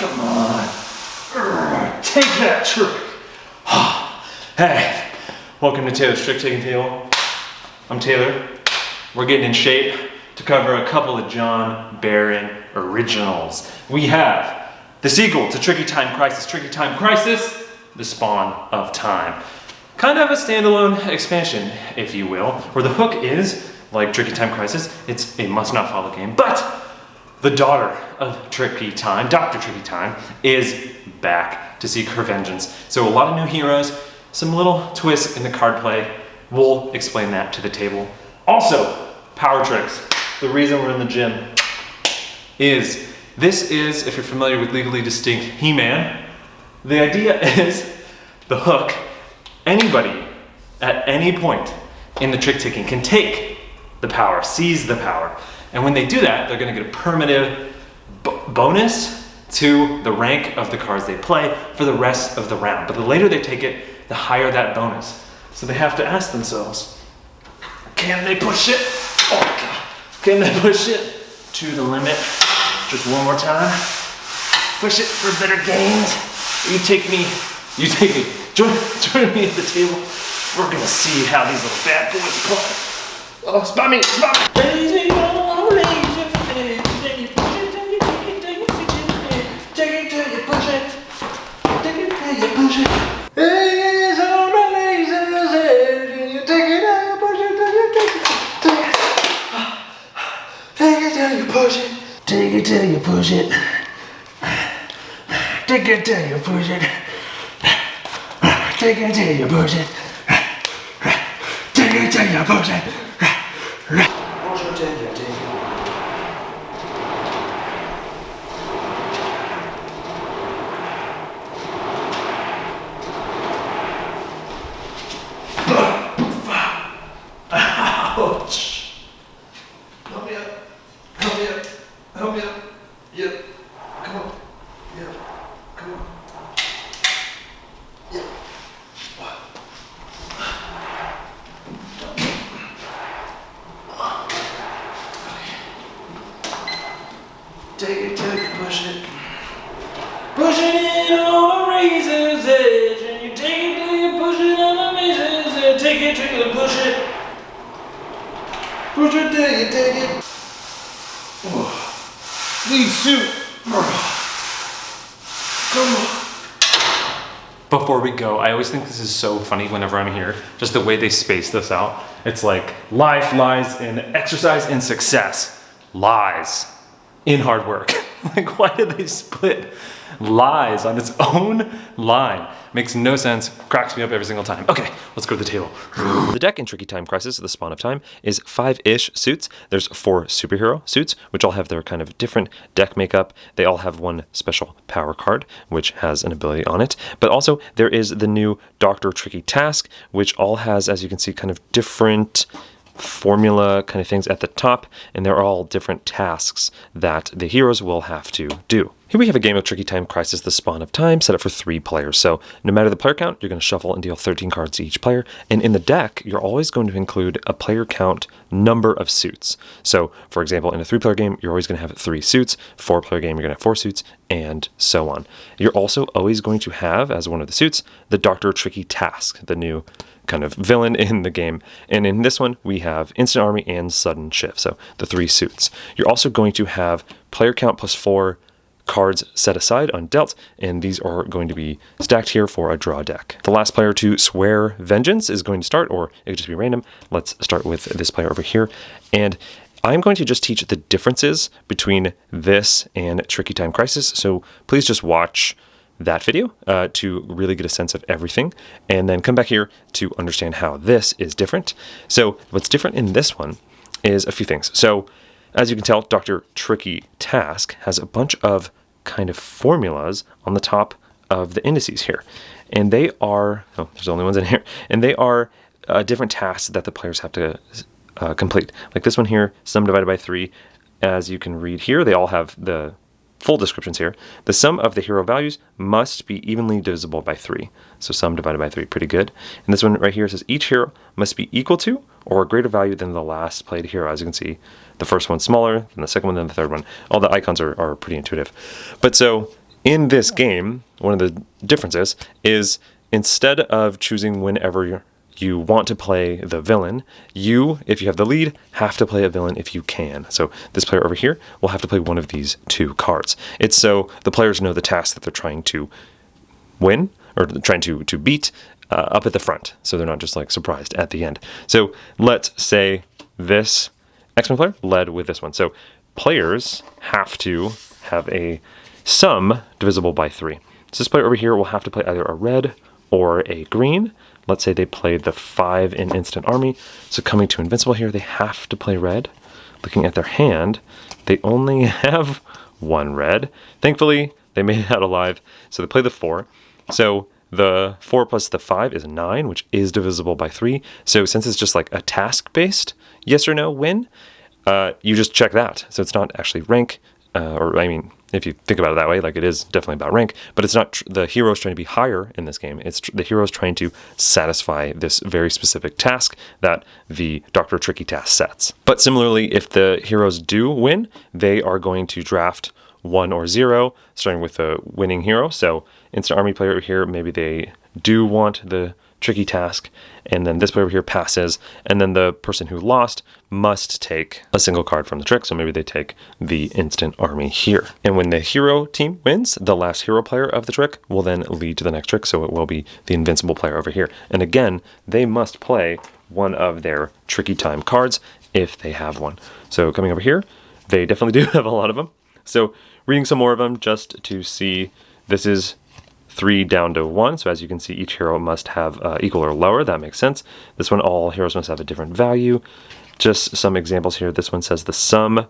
Come on. Take that trick. Hey, welcome to Taylor's Trick Taking Table. I'm Taylor. We're getting in shape to cover a couple of John Barron originals. We have the sequel to Tricky Time Crisis, Tricky Time Crisis, The Spawn of Time. Kind of a standalone expansion, if you will, where the hook is, like Tricky Time Crisis, it's a must-not-follow game, but the daughter of Tricky Time, Dr. Tricky Time, is back to seek her vengeance. So a lot of new heroes, some little twists in the card play. We'll explain that to the table. Also, PowerTricks. The reason we're in the gym is, this is, if you're familiar with Legally Distinct He-Man, the idea is the hook. Anybody at any point in the trick taking can take the power, seize the power. And when they do that, they're gonna get a permanent bonus to the rank of the cards they play for the rest of the round. But the later they take it, the higher that bonus. So they have to ask themselves, can they push it? Oh God. Can they push it to the limit? Just one more time. Push it for better gains. You take me. Join me at the table. We're gonna see how these little bad boys play. Oh, spot me. Lazy, oh, lazy, take it till you push it. Take it till you push it. It's on the laser's edge, and you take it till you push it, till you take it. Take it till you push it. Take it till you push it. Take it till you push it. Take it till you push it. Take it till you push it. Push it till you take it. Ouch. Help me up. Help me up. Help me up. Yep. Come on. Yep. Come on. Yep. What? Okay. Take it till you push it. Pushing it on a razor's edge, and you take it till you push it on a razor's edge. Take it till you push it. Push it till you take it. Lead suit. Come on. Before we go, I always think this is so funny whenever I'm here, just the way they space this out. It's like life lies in exercise and success lies in hard work. Like, why did they split lies on its own line? Makes no sense, cracks me up every single time. Okay, let's go to the table. The deck in Tricky Time Crisis, The Spawn of Time, is 5-ish suits. There's 4 superhero suits, which all have their kind of different deck makeup. They all have one special power card, which has an ability on it. But also, there is the new Dr. Tricky Task, which all has, as you can see, kind of different formula kind of things at the top, and they're all different tasks that the heroes will have to do. Here we have a game of Tricky Time Crisis, The Spawn of Time, set up for 3 players. So no matter the player count, you're going to shuffle and deal 13 cards to each player. And in the deck, you're always going to include a player count number of suits. So for example, in a 3-player game, you're always going to have 3 suits. 4-player game, you're going to have 4 suits, and so on. You're also always going to have, as one of the suits, the Dr. Tricky Task, the new kind of villain in the game. And in this one, we have Instant Army and Sudden Shift, so the 3 suits. You're also going to have player count plus 4 cards set aside undealt, and these are going to be stacked here for a draw deck. The last player to swear vengeance is going to start, or it could just be random. Let's start with this player over here. And I'm going to just teach the differences between this and Tricky Time Crisis, so please just watch that video to really get a sense of everything, and then come back here to understand how this is different. So what's different in this one is a few things. So as you can tell, Dr. Tricky Task has a bunch of kind of formulas on the top of the indices here, and they are, oh, there's only ones in here, and they are different tasks that the players have to complete. Like this one here, sum divided by 3. As you can read here, they all have the full descriptions here. The sum of the hero values must be evenly divisible by 3. So sum divided by 3, pretty good. And this one right here says each hero must be equal to or a greater value than the last played hero. As you can see, the first one's smaller than the second one, then the third one. All the icons are pretty intuitive. But so In this game, one of the differences is instead of choosing whenever you want to play the villain, you, if you have the lead, have to play a villain if you can. So this player over here will have to play one of these two cards. It's so the players know the task that they're trying to win, or trying to beat up at the front, so they're not just like surprised at the end. So let's say this X-Men player led with this one. So players have to have a sum divisible by 3. So this player over here will have to play either a red or a green. Let's say they played the 5 in Instant Army. So coming to Invincible here, they have to play red. Looking at their hand, they only have 1 red. Thankfully, they made it out alive, so they play the 4. So the 4 plus the 5 is 9, which is divisible by 3. So since it's just like a task-based yes or no win, you just check that. So it's not actually rank, or I mean, if you think about it that way, like it is definitely about rank, but it's not the hero's trying to be higher in this game. It's the hero's trying to satisfy this very specific task that the Dr. Tricky task sets. But similarly, if the heroes do win, they are going to draft 1 or 0, starting with the winning hero. So Instant Army player here, maybe they do want the tricky task, and then this player over here passes, and then the person who lost must take a single card from the trick, so maybe they take the Instant Army here. And when the hero team wins, the last hero player of the trick will then lead to the next trick, so it will be the Invincible player over here. And again, they must play one of their Tricky Time cards if they have one. So coming over here, they definitely do have a lot of them. So reading some more of them just to see, this is 3 down to 1, so as you can see, each hero must have equal or lower. That makes sense. This one, all heroes must have a different value. Just some examples here. This one says the sum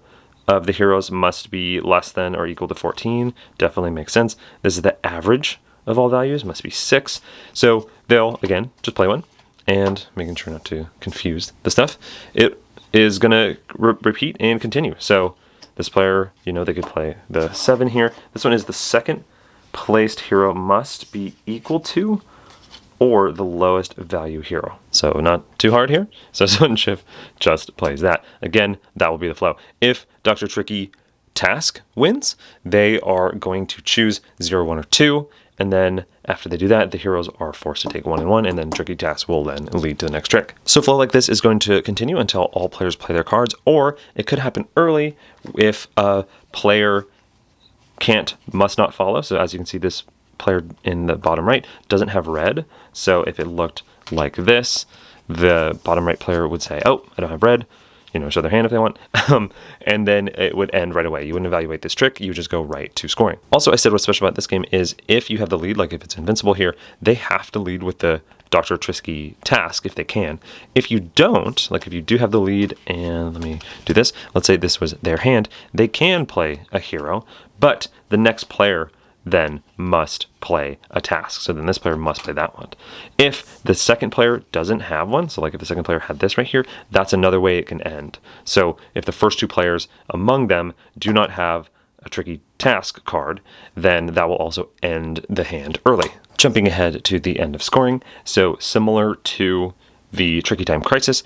of the heroes must be less than or equal to 14. Definitely makes sense. This is the average of all values, must be 6. So they'll, again, just play one, and making sure not to confuse the stuff. It is going to repeat and continue. So this player, you know, they could play the 7 here. This one is the second placed hero must be equal to or the lowest value hero. So not too hard here. So Sudden Shift just plays that. Again, that will be the flow. If Dr. Tricky task wins, they are going to choose 0, 1, or 2. And then after they do that, the heroes are forced to take 1 and 1, and then Tricky Task will then lead to the next trick. So flow like this is going to continue until all players play their cards, or it could happen early if a player must not follow. So as you can see, this player in the bottom right doesn't have red. So if it looked like this, the bottom right player would say, oh, I don't have red, you know, show their hand if they want, and then it would end right away. You wouldn't evaluate this trick, you would just go right to scoring. Also, I said what's special about this game is if you have the lead, like if it's Invincible here, they have to lead with the Dr. Tricky task if they can. If you don't, like if you do have the lead, and let me do this, let's say this was their hand, they can play a hero, but the next player then must play a task. So then this player must play that one. If the second player doesn't have one, so like if the second player had this right here, that's another way it can end. So if the first 2 players among them do not have a tricky task card, then that will also end the hand early. Jumping ahead to the end of scoring, so similar to the Tricky Time Crisis,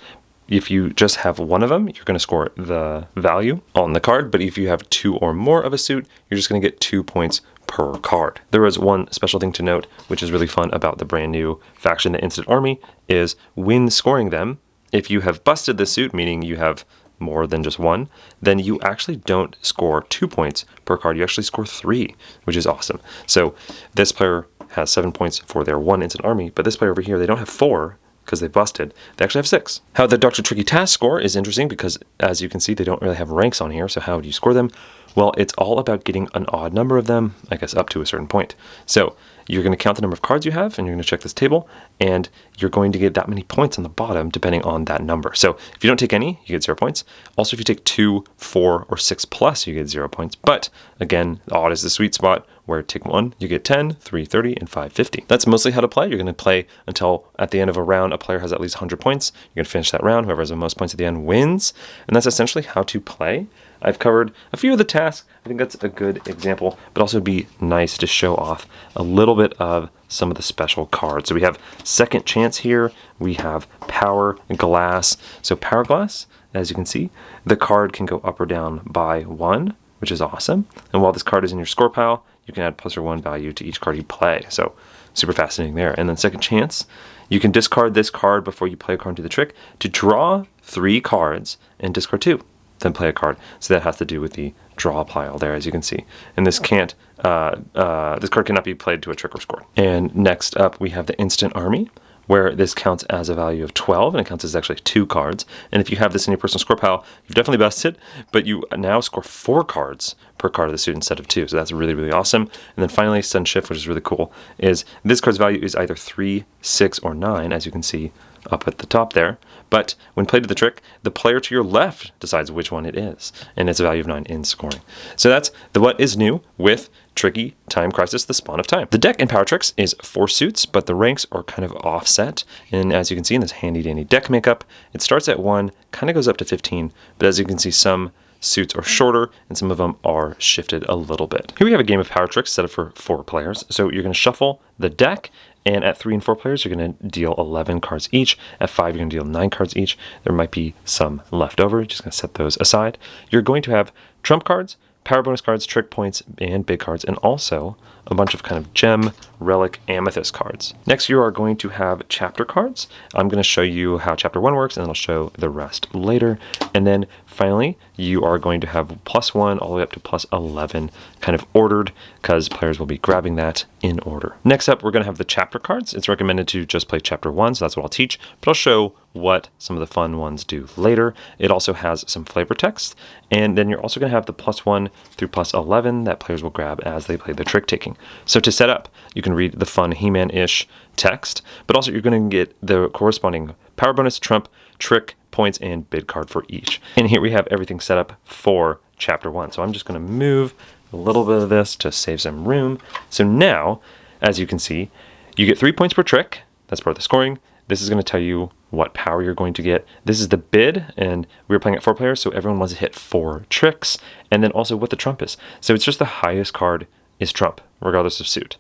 if you just have one of them, you're going to score the value on the card, but if you have 2 or more of a suit, you're just going to get 2 points per card. There is one special thing to note, which is really fun about the brand new faction, the Instant Army, is when scoring them, if you have busted the suit, meaning you have more than just 1, then you actually don't score 2 points per card, you actually score 3, which is awesome. So this player has 7 points for their 1 Instant Army, but this player over here, they don't have 4, because they busted, they actually have 6. How the Dr. Tricky task score is interesting because, as you can see, they don't really have ranks on here, so how do you score them? Well, it's all about getting an odd number of them, I guess up to a certain point. So you're going to count the number of cards you have, and you're going to check this table, and you're going to get that many points on the bottom depending on that number. So if you don't take any, you get 0 points. Also, if you take 2, 4, or 6 plus, you get 0 points. But again, the odd is the sweet spot, where take 1, you get 10, 3, 30, and 5, 50. That's mostly how to play. You're going to play until at the end of a round, a player has at least 100 points. You're going to finish that round. Whoever has the most points at the end wins. And that's essentially how to play. I've covered a few of the tasks. I think that's a good example, but also it'd be nice to show off a little bit of some of the special cards. So we have Second Chance here. We have Power Glass. So Power Glass, as you can see, the card can go up or down by 1, which is awesome. And while this card is in your score pile, you can add +1 value to each card you play. So super fascinating there. And then second chance, you can discard this card before you play a card into the trick to draw 3 cards and discard 2, then play a card. So that has to do with the draw pile there, as you can see. And this can't, this card cannot be played to a trick or scored. And next up, we have the Instant Army, where this counts as a value of 12, and it counts as actually 2 cards. And if you have this in your personal score pile, you've definitely bested, but you now score 4 cards per card of the suit instead of 2. So that's really, really awesome. And then finally, Sun Shift, which is really cool, is this card's value is either 3, 6, or 9, as you can see up at the top there. But when played to the trick, the player to your left decides which one it is, and it's a value of 9 in scoring. So that's what is new with Tricky Time Crisis, the Spawn of Time. The deck in PowerTricks is 4 suits, but the ranks are kind of offset. And as you can see in this handy dandy deck makeup, it starts at 1, kind of goes up to 15, but as you can see, some suits are shorter and some of them are shifted a little bit. Here we have a game of PowerTricks set up for 4 players. So you're going to shuffle the deck, and at 3 and 4 players, you're going to deal 11 cards each. At 5, you're going to deal 9 cards each. There might be some left over. You're just going to set those aside. You're going to have trump cards, power bonus cards, trick points, and big cards, and also a bunch of kind of gem, relic, amethyst cards. Next, you are going to have chapter cards. I'm going to show you how chapter 1 works, and then I'll show the rest later. And then finally, you are going to have +1 all the way up to +11 kind of ordered, because players will be grabbing that in order. Next up, we're going to have the chapter cards. It's recommended to just play chapter 1, so that's what I'll teach, but I'll show what some of the fun ones do later. It also has some flavor text, and then you're also going to have the +1 through +11 that players will grab as they play the trick taking. So to set up, you can read the fun He-Man-ish text, but also you're going to get the corresponding power bonus, trump, trick, points, and bid card for each. And here we have everything set up for chapter 1. So I'm just going to move a little bit of this to save some room. So now, as you can see, you get 3 points per trick. That's part of the scoring. This is going to tell you what power you're going to get. This is the bid, and we were playing at 4 players, so everyone wants to hit 4 tricks, and then also what the trump is. So it's just the highest card is trump, regardless of suit.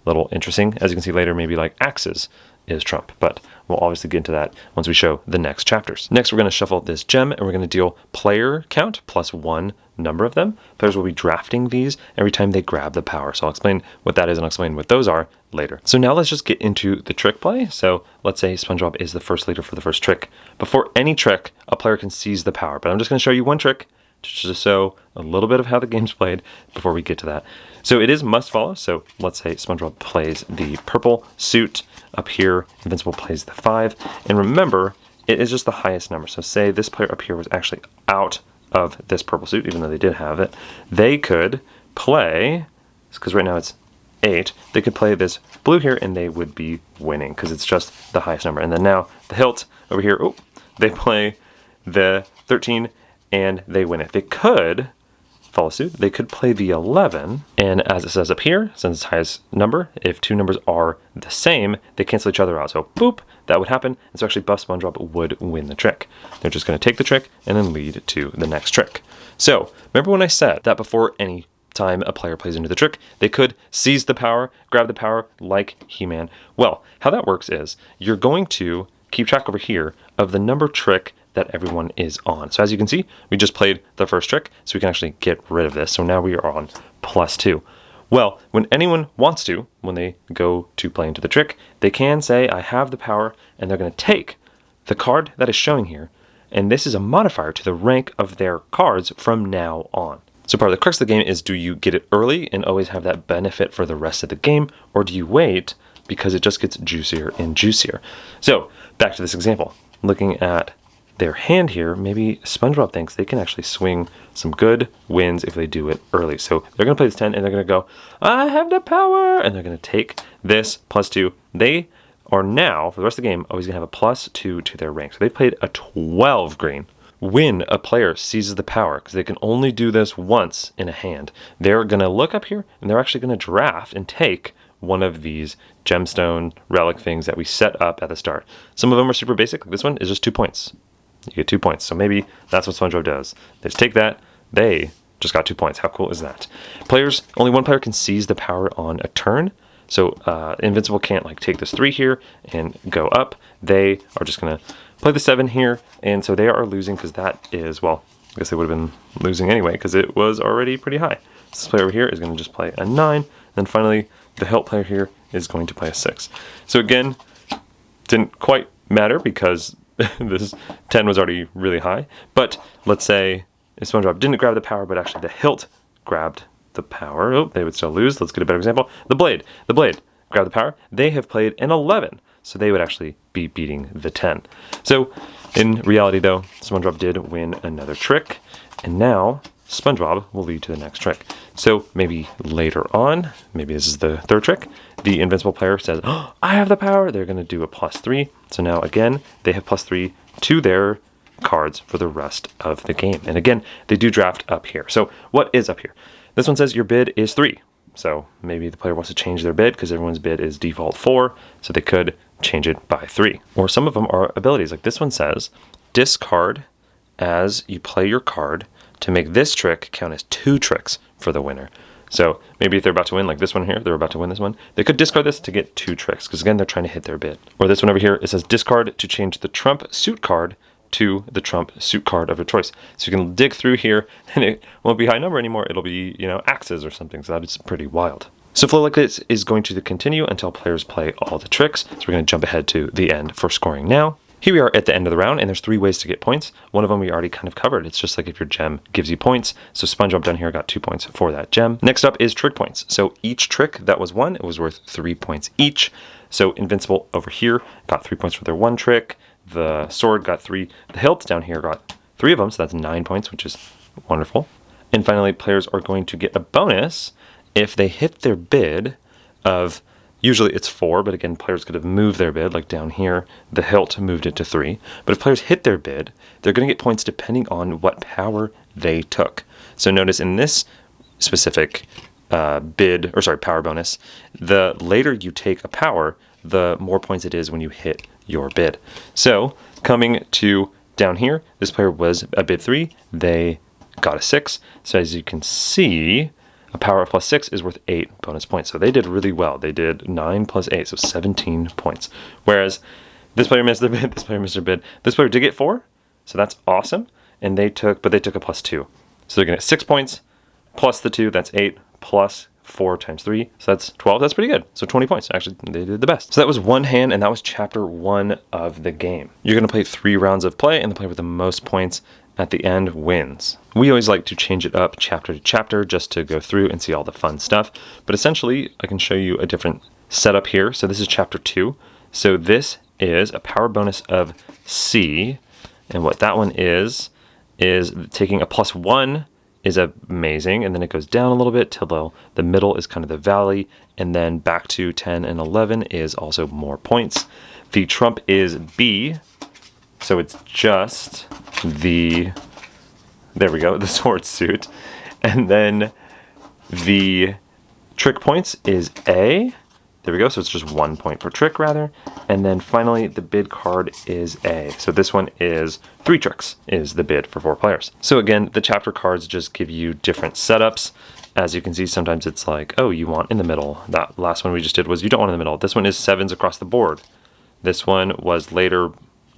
A little interesting. As you can see later, maybe like axes is trump, but we'll obviously get into that once we show the next chapters. Next, we're going to shuffle this gem, and we're going to deal player count +1 number of them. Players will be drafting these every time they grab the power. So I'll explain what that is and I'll explain what those are later. So now let's just get into the trick play. So let's say SpongeBob is the first leader for the first trick. Before any trick, a player can seize the power, but I'm just going to show you one trick just to show a little bit of how the game's played before we get to that. So it is must follow. So let's say SpongeBob plays the purple suit up here. Invincible plays the 5. And remember, it is just the highest number. So say this player up here was actually out of this purple suit, even though they did have it. They could play, because right now it's 8, they could play this blue here and they would be winning because it's just the highest number. And then now the hilt over here, oh, they play the 13 and they win it. They could follow suit. They could play the 11, and as it says up here, since it's highest number, if 2 numbers are the same, they cancel each other out. So boop, that would happen, and so actually Buff SpongeBob would win the trick. They're just going to take the trick and then lead to the next trick. So remember when I said that before any time a player plays into the trick, they could seize the power, grab the power like He-Man. Well, how that works is you're going to keep track over here of the number trick that everyone is on. So as you can see, we just played the first trick, so we can actually get rid of this. So now we are on +2. Well, when anyone wants to, when they go to play into the trick, they can say, I have the power, and they're going to take the card that is showing here, and this is a modifier to the rank of their cards from now on. So part of the crux of the game is, do you get it early and always have that benefit for the rest of the game, or do you wait because it just gets juicier and juicier? So back to this example. Looking at their hand here, maybe SpongeBob thinks they can actually swing some good wins if they do it early. So they're going to play this 10 and they're going to go, I have the power, and they're going to take this +2. They are now, for the rest of the game, always going to have a +2 to their rank. So they played a 12 green. When a player seizes the power, because they can only do this once in a hand, they're going to look up here and they're actually going to draft and take one of these gemstone relic things that we set up at the start. Some of them are super basic. Like this one is just 2 points. You get 2 points. So maybe that's what SpongeBob does. They just take that. They just got 2 points. How cool is that? Players, only one player can seize the power on a turn. So Invincible can't like take this 3 here and go up. They are just going to play the 7 here. And so they are losing because that is, well, I guess they would have been losing anyway because it was already pretty high. This player over here is going to just play a 9. And then finally, the hilt player here is going to play a 6. So again, didn't quite matter because this 10 was already really high. But let's say if SpongeBob didn't grab the power, but actually the hilt grabbed the power. Oh, they would still lose. Let's get a better example. The blade grabbed the power. They have played an 11. So they would actually be beating the 10. So in reality though, SpongeBob did win another trick. And now SpongeBob will lead to the next trick. So maybe later on, maybe this is the third trick, the invincible player says, oh, I have the power. They're going to do a +3. So now again, they have +3 to their cards for the rest of the game. And again, they do draft up here. So what is up here? This one says your bid is 3. So maybe the player wants to change their bid because everyone's bid is default 4. So they could change it by 3. Or some of them are abilities. Like this one says, discard as you play your card to make this trick count as 2 tricks for the winner. So maybe if they're about to win, like this one here, they're about to win this one, they could discard this to get 2 tricks, because again, they're trying to hit their bid. Or this one over here, it says discard to change the trump suit card to the trump suit card of your choice. So you can dig through here, and it won't be high number anymore, it'll be, axes or something, so that's pretty wild. So flow like this is going to continue until players play all the tricks. So we're going to jump ahead to the end for scoring now. Here we are at the end of the round, and there's 3 ways to get points. One of them we already kind of covered. It's just like if your gem gives you points. So SpongeBob down here got 2 points for that gem. Next up is trick points. So each trick that was won, it was worth 3 points each. So Invincible over here got 3 points for their 1 trick. The sword got 3. The hilt down here got 3 of them, so that's 9 points, which is wonderful. And finally, players are going to get a bonus if they hit their bid of, usually it's 4, but again, players could have moved their bid, like down here, the hilt moved it to 3. But if players hit their bid, they're going to get points depending on what power they took. So notice in this specific power bonus, the later you take a power, the more points it is when you hit your bid. So coming to down here, this player was a bid 3, they got a 6. So as you can see, a power of +6 is worth 8 bonus points. So they did really well. They did 9 + 8, so 17 points. Whereas this player missed their bid, this player missed their bid. This player did get 4, so that's awesome. And they took a +2. So they're going to get 6 points plus the 2, that's 8, plus 4 times 3, so that's 12. That's pretty good. So 20 points. Actually, they did the best. So that was one hand, and that was chapter 1 of the game. You're going to play 3 rounds of play, and the player with the most points at the end wins. We always like to change it up chapter to chapter just to go through and see all the fun stuff. But essentially, I can show you a different setup here. So this is chapter 2. So this is a power bonus of C. And what that one is taking a +1 is amazing. And then it goes down a little bit till the middle is kind of the valley. And then back to 10 and 11 is also more points. The trump is B. So it's just the sword suit. And then the trick points is A. There we go, so it's just 1 point per trick rather. And then finally the bid card is A. So this one is 3 tricks is the bid for 4 players. So again, the chapter cards just give you different setups. As you can see, sometimes it's like, oh, you want in the middle. That last one we just did was you don't want in the middle. This one is 7s across the board. This one was later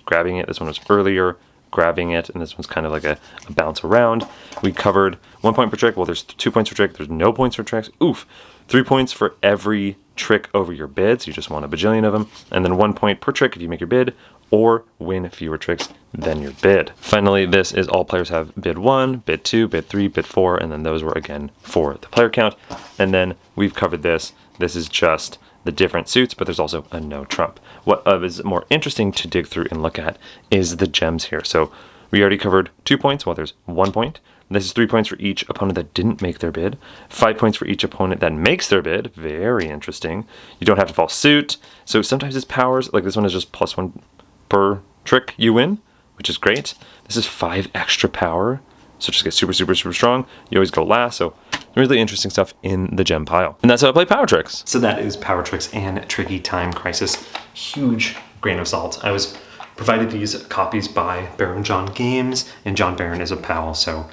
grabbing it. This one was earlier grabbing it, and this one's kind of like a bounce around. We covered 1 point per trick. Well, there's 2 points per trick. There's no points for tricks. Oof. 3 points for every trick over your bids. You just want a bajillion of them. And then 1 point per trick if you make your bid or win fewer tricks than your bid. Finally, this is all players have bid 1, bid 2, bid 3, bid 4, and then those were again for the player count. And then we've covered this. This is just the different suits, but there's also a no trump. What is more interesting to dig through and look at is the gems here. So we already covered 2 points. Well, there's 1 point. This is 3 points for each opponent that didn't make their bid. 5 points for each opponent that makes their bid. Very interesting. You don't have to fall suit. So sometimes it's powers. Like this one is just +1 per trick you win, which is great. This is 5 extra power. So just get super, super, super strong. You always go last. So really interesting stuff in the gem pile. And that's how I play PowerTricks. So that is PowerTricks and Tricky Time Crisis. Huge grain of salt. I was provided these copies by Baron John Games, and John Baron is a pal, so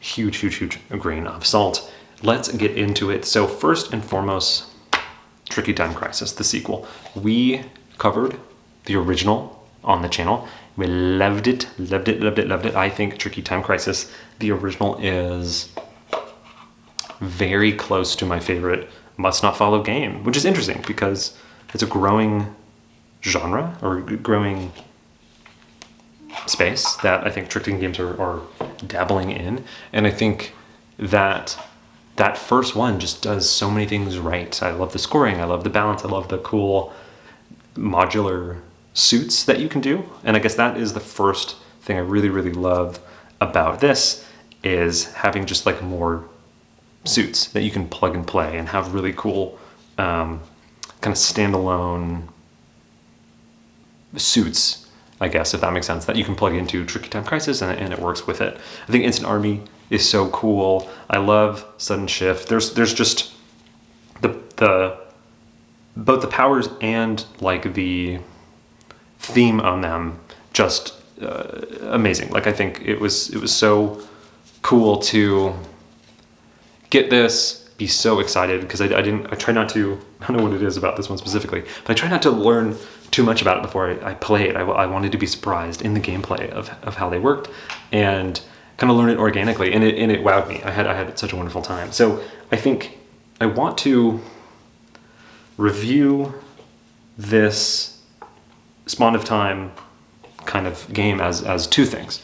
huge, huge, huge grain of salt. Let's get into it. So first and foremost, Tricky Time Crisis, the sequel. We covered the original on the channel. We loved it, loved it, loved it, loved it. I think Tricky Time Crisis, the original, is very close to my favorite must not follow game, which is interesting because it's a growing genre or growing space that I think trick-taking games are dabbling in. And I think that first one just does so many things right. I love the scoring, I love the balance, I love the cool modular suits that you can do. And I guess that is the first thing I really, really love about this, is having just like more suits that you can plug and play and have really cool kind of standalone suits, I guess, if that makes sense, that you can plug into Tricky Time Crisis and it works with it. I think Instant Army is so cool. I love Sudden Shift. There's just the both the powers and like the theme on them just amazing. Like I think it was so cool to get this, be so excited, because I try not to, I don't know what it is about this one specifically, but I try not to learn too much about it before I play it. I wanted to be surprised in the gameplay of how they worked and kind of learn it organically, and it wowed me. I had such a wonderful time. So I think I want to review this Spawn of Time kind of game as two things.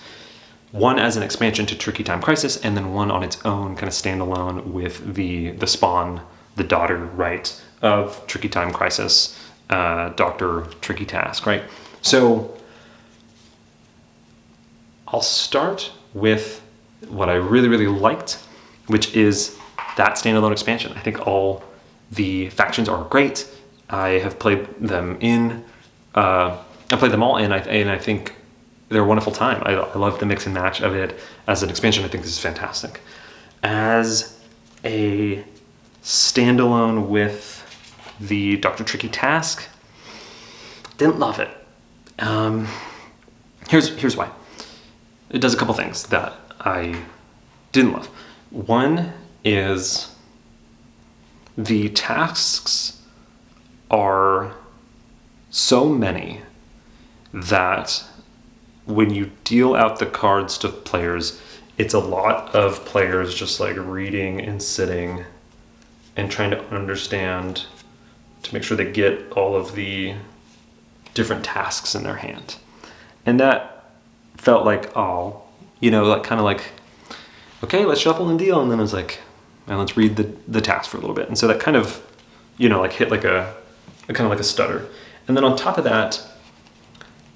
One as an expansion to Tricky Time Crisis, and then one on its own kind of standalone with the Spawn, the daughter, right, of Tricky Time Crisis, Dr. Tricky Task, right? So I'll start with what I really, really liked, which is that standalone expansion. I think all the factions are great. I have played them I played them all, and I think they're a wonderful time. I love the mix and match of it. As an expansion, I think this is fantastic. As a standalone with the Dr. Tricky Task, didn't love it. Here's why. It does a couple things that I didn't love. One is the tasks are so many that when you deal out the cards to players, it's a lot of players just like reading and sitting and trying to understand to make sure they get all of the different tasks in their hand. And that felt like, like kind of like, okay, let's shuffle and deal. And then it was like, and let's read the task for a little bit. And so that kind of, like hit like a kind of like a stutter. And then on top of that,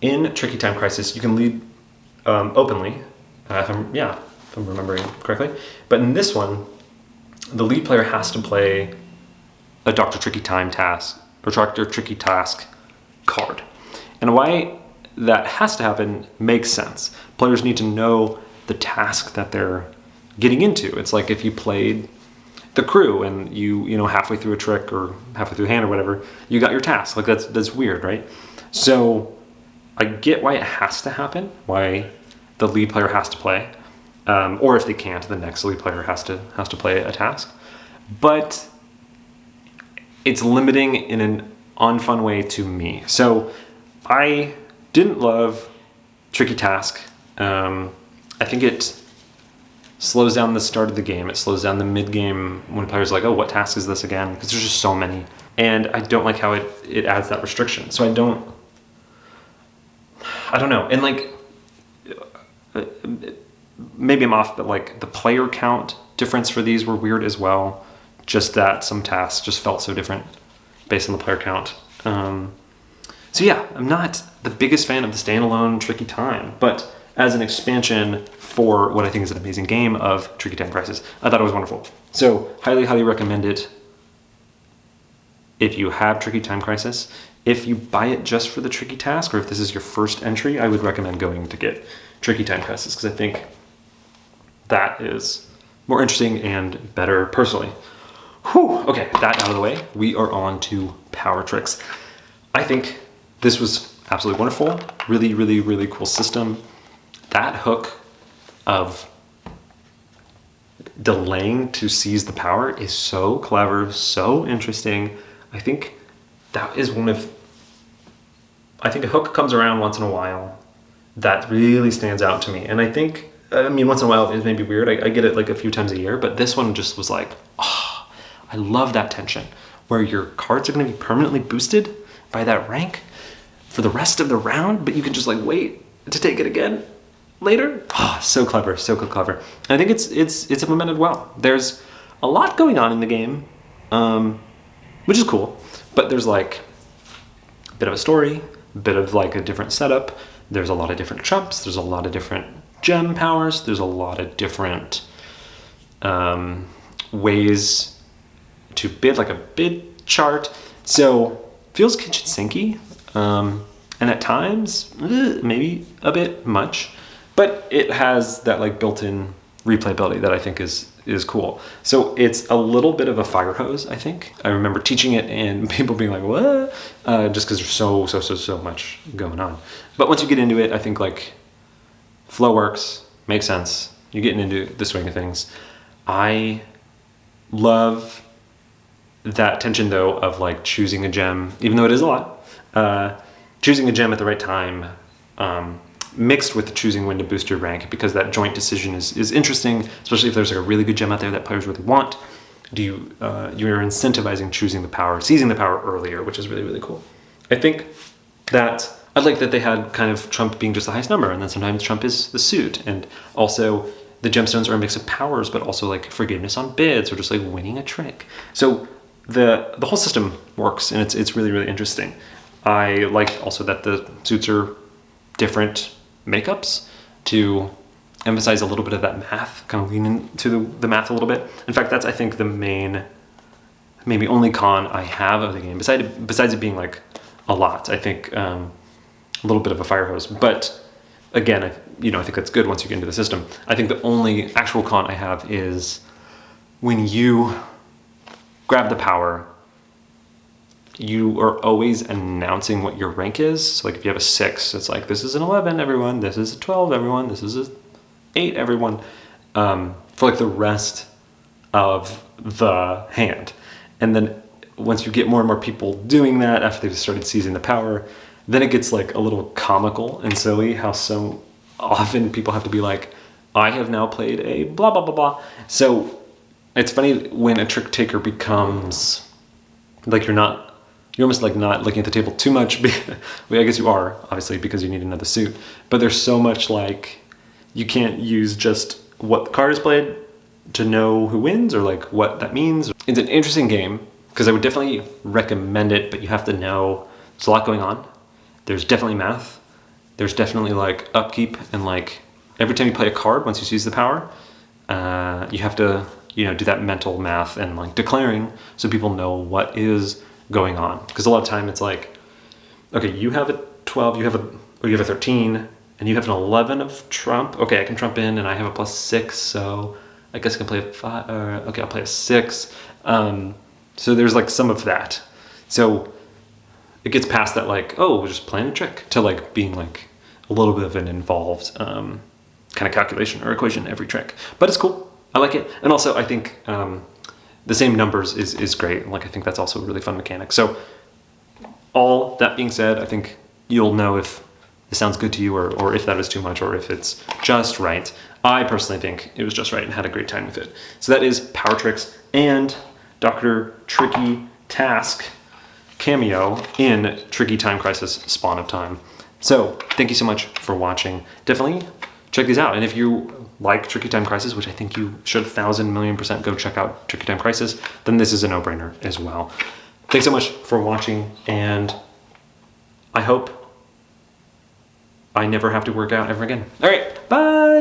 in Tricky Time Crisis, you can lead openly, if I'm remembering correctly. But in this one, the lead player has to play a Dr. Tricky Time Task or Dr. Tricky Task card. And why that has to happen makes sense. Players need to know the task that they're getting into. It's like if you played the crew and you halfway through a trick or halfway through a hand or whatever, you got your task. Like that's weird, right? So I get why it has to happen, why the lead player has to play, or if they can't, the next lead player has to play a task. But it's limiting in an unfun way to me. So I didn't love Tricky Task. I think it slows down the start of the game. It slows down the mid-game when players are like, oh, what task is this again? Because there's just so many. And I don't like how it adds that restriction. So I don't know. And like, maybe I'm off, but like the player count difference for these were weird as well. Just that some tasks just felt so different based on the player count. So yeah, I'm not the biggest fan of the standalone Tricky Time, but as an expansion for what I think is an amazing game of Tricky Time Crisis, I thought it was wonderful. So highly, highly recommend it if you have Tricky Time Crisis. If you buy it just for the Tricky Task, or if this is your first entry, I would recommend going to get Tricky Time Crisis, because I think that is more interesting and better personally. Whew, okay, that out of the way, we are on to PowerTricks. I think this was absolutely wonderful. Really, really, really cool system. That hook of delaying to seize the power is so clever, so interesting. I think that is I think a hook comes around once in a while that really stands out to me. And I think I mean, once in a while it may be weird. I get it like a few times a year, but this one just was like, oh, I love that tension where your cards are going to be permanently boosted by that rank for the rest of the round, but you can just like wait to take it again later. Oh, so clever, so clever. And I think it's implemented well. There's a lot going on in the game, which is cool, but there's like a bit of a story, a bit of like a different setup. There's a lot of different trumps. There's a lot of different gem powers. There's a lot of different ways to bid, like a bid chart. So feels kitchen sinky, and at times maybe a bit much, but it has that like built-in replayability that I think is cool. So it's a little bit of a fire hose, I think. I remember teaching it and people being like, what? Just because there's so much going on. But once you get into it, I think like flow works, makes sense. You're getting into the swing of things. I love that tension though of like choosing a gem, even though it is a lot, choosing a gem at the right time, mixed with choosing when to boost your rank, because that joint decision is interesting, especially if there's like a really good gem out there that players really want. You're incentivizing choosing the power, seizing the power earlier, which is really, really cool. I think that I like that they had kind of trump being just the highest number, and then sometimes trump is the suit, and also the gemstones are a mix of powers, but also like forgiveness on bids or just like winning a trick. So the whole system works, and it's really, really interesting. I like also that the suits are different makeups to emphasize a little bit of that math, kind of lean into the math a little bit. In fact, that's I think the main, maybe only con I have of the game, besides it being like a lot. I think a little bit of a fire hose, but again, I think that's good once you get into the system. I think the only actual con I have is when you grab the power, you are always announcing what your rank is. So like if you have a 6, it's like, this is an 11, everyone. This is a 12, everyone. This is a 8, everyone. For like the rest of the hand. And then once you get more and more people doing that after they've started seizing the power, then it gets like a little comical and silly how so often people have to be like, I have now played a blah, blah, blah, blah. So it's funny when a trick taker becomes like you're almost like not looking at the table too much. I guess you are, obviously, because you need another suit. But there's so much like you can't use just what the card is played to know who wins or like what that means. It's an interesting game because I would definitely recommend it, but you have to know there's a lot going on. There's definitely math. There's definitely like upkeep, and like every time you play a card, once you seize the power, you have to do that mental math and like declaring so people know what is going on. Because a lot of time it's like, okay, you have a 12, you have a 13, and you have an 11 of trump. Okay, I can trump in, and I have a +6, so I guess I can play a 5. Okay, I'll play a 6. So there's like some of that. So it gets past that like, oh, we're just playing a trick, to like being like a little bit of an involved kind of calculation or equation every trick. But it's cool. I like it. And also I think the same numbers is great. Like I think that's also a really fun mechanic. So all that being said, I think you'll know if it sounds good to you or if that is too much or if it's just right. I personally think it was just right and had a great time with it. So that is PowerTricks and Dr. Tricky Task cameo in Tricky Time Crisis Spawn of Time. So thank you so much for watching. Definitely check these out. And if you like Tricky Time Crisis, which I think you should 1,000,000,000% go check out Tricky Time Crisis, then this is a no-brainer as well. Thanks so much for watching, and I hope I never have to work out ever again. All right, bye.